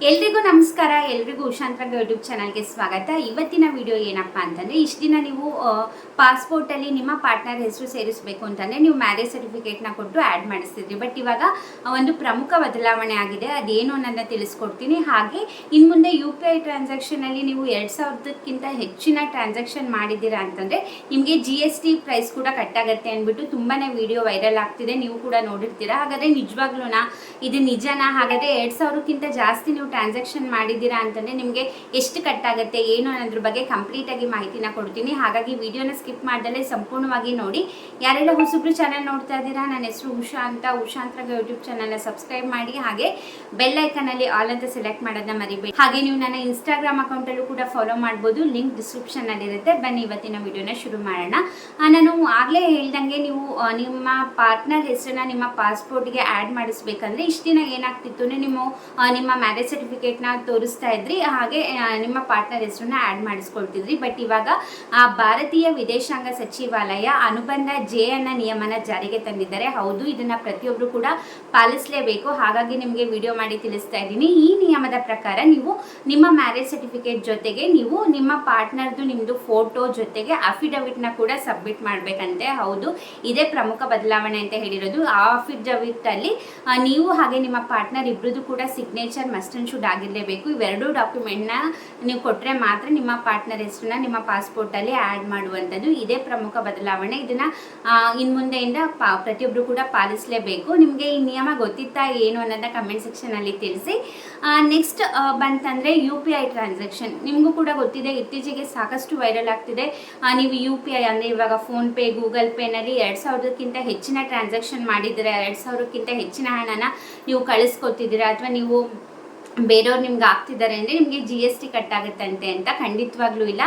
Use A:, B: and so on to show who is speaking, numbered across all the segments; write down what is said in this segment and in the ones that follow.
A: ಎಲ್ರಿಗೂ ನಮಸ್ಕಾರ. ಎಲ್ರಿಗೂ ಉಷಾಂತರಂಗ ಯೂಟ್ಯೂಬ್ ಚಾನಲ್ಗೆ ಸ್ವಾಗತ. ಇವತ್ತಿನ ವಿಡಿಯೋ ಏನಪ್ಪ ಅಂತಂದರೆ, ಇಷ್ಟು ದಿನ ನೀವು ಪಾಸ್ಪೋರ್ಟಲ್ಲಿ ನಿಮ್ಮ ಪಾರ್ಟ್ನರ್ ಹೆಸರು ಸೇರಿಸಬೇಕು ಅಂತಂದರೆ ನೀವು ಮ್ಯಾರೇಜ್ ಸರ್ಟಿಫಿಕೇಟ್ನ ಕೊಟ್ಟು ಆ್ಯಡ್ ಮಾಡಿಸ್ತಿದ್ರಿ. ಬಟ್ ಇವಾಗ ಒಂದು ಪ್ರಮುಖ ಬದಲಾವಣೆ ಆಗಿದೆ. ಅದೇನು ಅನ್ನೋದನ್ನ ತಿಳಿಸ್ಕೊಡ್ತೀನಿ. ಹಾಗೆ ಇನ್ನು ಮುಂದೆ UPI ಟ್ರಾನ್ಸಾಕ್ಷನಲ್ಲಿ ನೀವು 2000ಕ್ಕಿಂತ ಹೆಚ್ಚಿನ ಟ್ರಾನ್ಸಾಕ್ಷನ್ ಮಾಡಿದ್ದೀರಾ ಅಂತಂದರೆ ನಿಮಗೆ GST ಪ್ರೈಸ್ ಕೂಡ ಕಟ್ಟಾಗತ್ತೆ ಅಂದ್ಬಿಟ್ಟು ತುಂಬಾ ವಿಡಿಯೋ ವೈರಲ್ ಆಗ್ತಿದೆ. ನೀವು ಕೂಡ ನೋಡಿರ್ತೀರಾ. ಹಾಗಾದರೆ ನಿಜವಾಗ್ಲೂ ಇದು ನಿಜನಾ? ಹಾಗಾದರೆ 2000ಕ್ಕಿಂತ ಜಾಸ್ತಿ ನೀವು ಟ್ರಾನ್ಸಾಕ್ಷನ್ ಮಾಡಿದ್ದೀರಾ ಅಂತಂದರೆ ನಿಮಗೆ ಎಷ್ಟು ಕಟ್ಟಾಗುತ್ತೆ ಏನು ಅನ್ನೋದ್ರ ಬಗ್ಗೆ ಕಂಪ್ಲೀಟಾಗಿ ಮಾಹಿತಿನ ಕೊಡ್ತೀನಿ. ಹಾಗಾಗಿ ವಿಡಿಯೋನ ಸ್ಕಿಪ್ ಮಾಡ್ದಲೇ ಸಂಪೂರ್ಣವಾಗಿ ನೋಡಿ. ಯಾರೆಲ್ಲ ಹೊಸಬ್ರು ಚಾನಲ್ ನೋಡ್ತಾ ಇದ್ದೀರಾ, ನನ್ನ ಹೆಸರು ಉಷಾಂತರಂಗ ಯೂಟ್ಯೂಬ್ ಚಾನಲ್ನ ಸಬ್ಸ್ಕ್ರೈಬ್ ಮಾಡಿ. ಹಾಗೆ ಬೆಲ್ ಐಕನಲ್ಲಿ ಆಲ್ ಅಂತ ಸೆಲೆಕ್ಟ್ ಮಾಡೋದನ್ನ ಮರಿಬೇಡಿ. ಹಾಗೆ ನೀವು ನನ್ನ ಇನ್ಸ್ಟಾಗ್ರಾಮ್ ಅಕೌಂಟಲ್ಲೂ ಕೂಡ ಫಾಲೋ ಮಾಡ್ಬೋದು. ಲಿಂಕ್ ಡಿಸ್ಕ್ರಿಪ್ಷನ್ನಲ್ಲಿರುತ್ತೆ. ಬನ್ನಿ ಇವತ್ತಿನ ವಿಡಿಯೋನ ಶುರು ಮಾಡೋಣ. ನಾನು ಆಗಲೇ ಹೇಳ್ದಂಗೆ ನೀವು ನಿಮ್ಮ ಪಾರ್ಟ್ನರ್ ಹೆಸರನ್ನ ನಿಮ್ಮ ಪಾಸ್ಪೋರ್ಟ್ಗೆ ಆ್ಯಡ್ ಮಾಡಿಸ್ಬೇಕಂದ್ರೆ ಇಷ್ಟು ದಿನ ಏನಾಗ್ತಿತ್ತು ಅಂದರೆ ನಿಮ್ಮ ಮ್ಯಾರೇಜ್ ಸರ್ಟಿಫಿಕೇಟ್ನ ತೋರಿಸ್ತಾ ಇದ್ರಿ, ಹಾಗೆ ನಿಮ್ಮ ಪಾರ್ಟ್ನರ್ ಹೆಸರನ್ನ ಆ್ಯಡ್ ಮಾಡಿಸ್ಕೊಳ್ತಿದ್ರಿ. ಬಟ್ ಇವಾಗ ಭಾರತೀಯ ವಿದೇಶಾಂಗ ಸಚಿವಾಲಯ ಅನುಬಂಧ J ಅನ್ನೋ ನಿಯಮನ ಜಾರಿಗೆ ತಂದಿದ್ದಾರೆ. ಹೌದು, ಇದನ್ನ ಪ್ರತಿಯೊಬ್ಬರು ಕೂಡ ಪಾಲಿಸಲೇಬೇಕು. ಹಾಗಾಗಿ ನಿಮಗೆ ವಿಡಿಯೋ ಮಾಡಿ ತಿಳಿಸ್ತಾ ಇದ್ದೀನಿ. ಈ ನಿಯಮದ ಪ್ರಕಾರ ನೀವು ನಿಮ್ಮ ಮ್ಯಾರೇಜ್ ಸರ್ಟಿಫಿಕೇಟ್ ಜೊತೆಗೆ ನೀವು ನಿಮ್ಮ ಪಾರ್ಟ್ನರ್ದು ನಿಮ್ಮದು ಫೋಟೋ ಜೊತೆಗೆ ಅಫಿಡವಿಟ್ನ ಕೂಡ ಸಬ್ಮಿಟ್ ಮಾಡಬೇಕಂತೆ. ಹೌದು, ಇದೇ ಪ್ರಮುಖ ಬದಲಾವಣೆ ಅಂತ ಹೇಳಿರೋದು. ಆ ಅಫಿಡವಿಟಲ್ಲಿ ನೀವು ಹಾಗೆ ನಿಮ್ಮ ಪಾರ್ಟ್ನರ್ ಇಬ್ಬರದು ಕೂಡ ಸಿಗ್ನೇಚರ್ ಮಸ್ಟ್ ಅಂಡ್ ಶುಡ್ ಆಗಿರಲೇಬೇಕು. ಇವೆರಡೂ ಡಾಕ್ಯುಮೆಂಟ್ನ ನೀವು ಕೊಟ್ಟರೆ ಮಾತ್ರ ನಿಮ್ಮ ಪಾರ್ಟ್ನರ್ ಹೆಸರನ್ನ ನಿಮ್ಮ ಪಾಸ್ಪೋರ್ಟಲ್ಲಿ ಆ್ಯಡ್ ಮಾಡುವಂಥದ್ದು. ಇದೇ ಪ್ರಮುಖ ಬದಲಾವಣೆ. ಇದನ್ನು ಇನ್ನು ಮುಂದೆಯಿಂದ ಪ್ರತಿಯೊಬ್ಬರು ಕೂಡ ಪಾಲಿಸಲೇಬೇಕು. ನಿಮಗೆ ಈ ನಿಯಮ ಗೊತ್ತಿತ್ತಾ ಏನು ಅನ್ನೋದನ್ನ ಕಮೆಂಟ್ ಸೆಕ್ಷನಲ್ಲಿ ತಿಳಿಸಿ. ನೆಕ್ಸ್ಟ್ ಬಂತಂದರೆ UPI ಟ್ರಾನ್ಸಾಕ್ಷನ್. ನಿಮಗೂ ಕೂಡ ಗೊತ್ತಿದೆ, ಇತ್ತೀಚೆಗೆ ಸಾಕಷ್ಟು ವೈರಲ್ ಆಗ್ತಿದೆ. ನೀವು UPI ಅಂದರೆ ಇವಾಗ ಫೋನ್ಪೇ, ಗೂಗಲ್ ಪೇನಲ್ಲಿ 2000ಕ್ಕಿಂತ ಹೆಚ್ಚಿನ ಟ್ರಾನ್ಸಾಕ್ಷನ್ ಮಾಡಿದರೆ 2000ಕ್ಕಿಂತ ಹೆಚ್ಚಿನ ಹಣನ ನೀವು ಕಳಿಸ್ಕೊತಿದ್ದೀರಾ ಅಥವಾ ನೀವು ಬೇರೆಯವ್ರು ನಿಮ್ಗೆ ಆಗ್ತಿದ್ದಾರೆ ಅಂದರೆ ನಿಮಗೆ GST ಕಟ್ಟಾಗುತ್ತಂತೆ ಅಂತ. ಖಂಡಿತವಾಗ್ಲೂ ಇಲ್ಲ.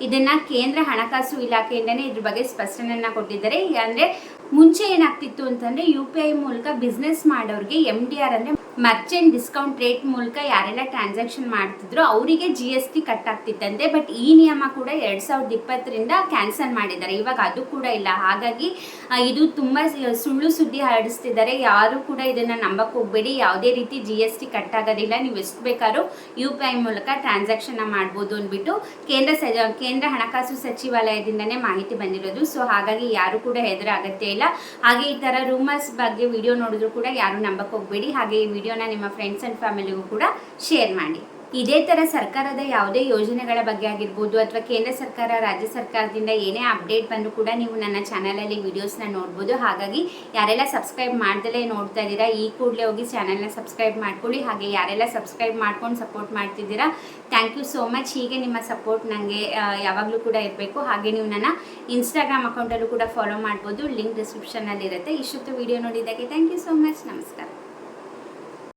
A: ಇದನ್ನು ಕೇಂದ್ರ ಹಣಕಾಸು ಇಲಾಖೆಯಿಂದನೇ ಇದ್ರ ಬಗ್ಗೆ ಸ್ಪಷ್ಟನೆಯನ್ನು ಕೊಟ್ಟಿದ್ದಾರೆ. ಅಂದರೆ ಮುಂಚೆ ಏನಾಗ್ತಿತ್ತು ಅಂತಂದರೆ UPI ಮೂಲಕ ಬಿಸ್ನೆಸ್ ಮಾಡೋರಿಗೆ MDR ಅಂದರೆ ಮರ್ಚೆಂಟ್ ಡಿಸ್ಕೌಂಟ್ ರೇಟ್ ಮೂಲಕ ಯಾರೆಲ್ಲ ಟ್ರಾನ್ಸಾಕ್ಷನ್ ಮಾಡ್ತಿದ್ರು ಅವರಿಗೆ GST ಕಟ್ಟಾಗ್ತಿತ್ತಂತೆ. ಬಟ್ ಈ ನಿಯಮ ಕೂಡ 2020ರಿಂದ ಕ್ಯಾನ್ಸಲ್ ಮಾಡಿದ್ದಾರೆ. ಇವಾಗ ಅದು ಕೂಡ ಇಲ್ಲ. ಹಾಗಾಗಿ ಇದು ತುಂಬ ಸುಳ್ಳು ಸುದ್ದಿ ಹರಡಿಸ್ತಿದ್ದಾರೆ. ಯಾರು ಕೂಡ ಇದನ್ನು ನಂಬಕ್ಕೆ ಹೋಗಬೇಡಿ. ಯಾವುದೇ ರೀತಿ GST ಕಟ್ಟಾಗೋದಿಲ್ಲ. ನೀವು ಎಷ್ಟು ಬೇಕಾದ್ರೂ UPI ಮೂಲಕ ಟ್ರಾನ್ಸಾಕ್ಷನ್ನ ಮಾಡ್ಬೋದು ಅಂದ್ಬಿಟ್ಟು ಕೇಂದ್ರ ಹಣಕಾಸು ಸಚಿವಾಲಯದಿಂದನೇ ಮಾಹಿತಿ ಬಂದಿರೋದು. ಸೊ ಹಾಗಾಗಿ ಯಾರು ಕೂಡ ಹೆದರಾಗತ್ತೆ ಇಲ್ಲ. ಹಾಗೆ ಈ ಥರ ರೂಮರ್ಸ್ ಬಗ್ಗೆ ವಿಡಿಯೋ ನೋಡಿದ್ರು ಕೂಡ ಯಾರು ನಂಬಕ್ಕೆ ಹೋಗಬೇಡಿ. ಹಾಗೆ ಈ ವಿಡಿಯೋನ ನಿಮ್ಮ ಫ್ರೆಂಡ್ಸ್ ಆ್ಯಂಡ್ ಫ್ಯಾಮಿಲಿಗೂ ಕೂಡ ಶೇರ್ ಮಾಡಿ. ಇದೇ ಥರ ಸರ್ಕಾರದ ಯಾವುದೇ ಯೋಜನೆಗಳ ಬಗ್ಗೆ ಆಗಿರ್ಬೋದು ಅಥವಾ ಕೇಂದ್ರ ಸರ್ಕಾರ ರಾಜ್ಯ ಸರ್ಕಾರದಿಂದ ಏನೇ ಅಪ್ಡೇಟ್ ಬಂದರೂ ಕೂಡ ನೀವು ನನ್ನ ಚಾನಲಲ್ಲಿ ವೀಡಿಯೋಸ್ನ ನೋಡ್ಬೋದು. ಹಾಗಾಗಿ ಯಾರೆಲ್ಲ ಸಬ್ಸ್ಕ್ರೈಬ್ ಮಾಡ್ದಲೇ ನೋಡ್ತಾ ಇದ್ದೀರಾ, ಈ ಕೂಡಲೇ ಹೋಗಿ ಚಾನಲ್ನ ಸಬ್ಸ್ಕ್ರೈಬ್ ಮಾಡ್ಕೊಳ್ಳಿ. ಹಾಗೆ ಯಾರೆಲ್ಲ ಸಬ್ಸ್ಕ್ರೈಬ್ ಮಾಡ್ಕೊಂಡು ಸಪೋರ್ಟ್ ಮಾಡ್ತಿದ್ದೀರಾ, ಥ್ಯಾಂಕ್ ಯು ಸೋ ಮಚ್. ಹೀಗೆ ನಿಮ್ಮ ಸಪೋರ್ಟ್ ನನಗೆ ಯಾವಾಗಲೂ ಕೂಡ ಇರಬೇಕು. ಹಾಗೆ ನೀವು ನನ್ನ ಇನ್ಸ್ಟಾಗ್ರಾಮ್ ಅಕೌಂಟಲ್ಲೂ ಕೂಡ ಫಾಲೋ ಮಾಡ್ಬೋದು. ಲಿಂಕ್ ಡಿಸ್ಕ್ರಿಪ್ಷನ್ನಲ್ಲಿರುತ್ತೆ. ಇಷ್ಟೊತ್ತು ವಿಡಿಯೋ ನೋಡಿದ್ದಕ್ಕೆ ಥ್ಯಾಂಕ್ ಯು ಸೋ ಮಚ್. ನಮಸ್ಕಾರ.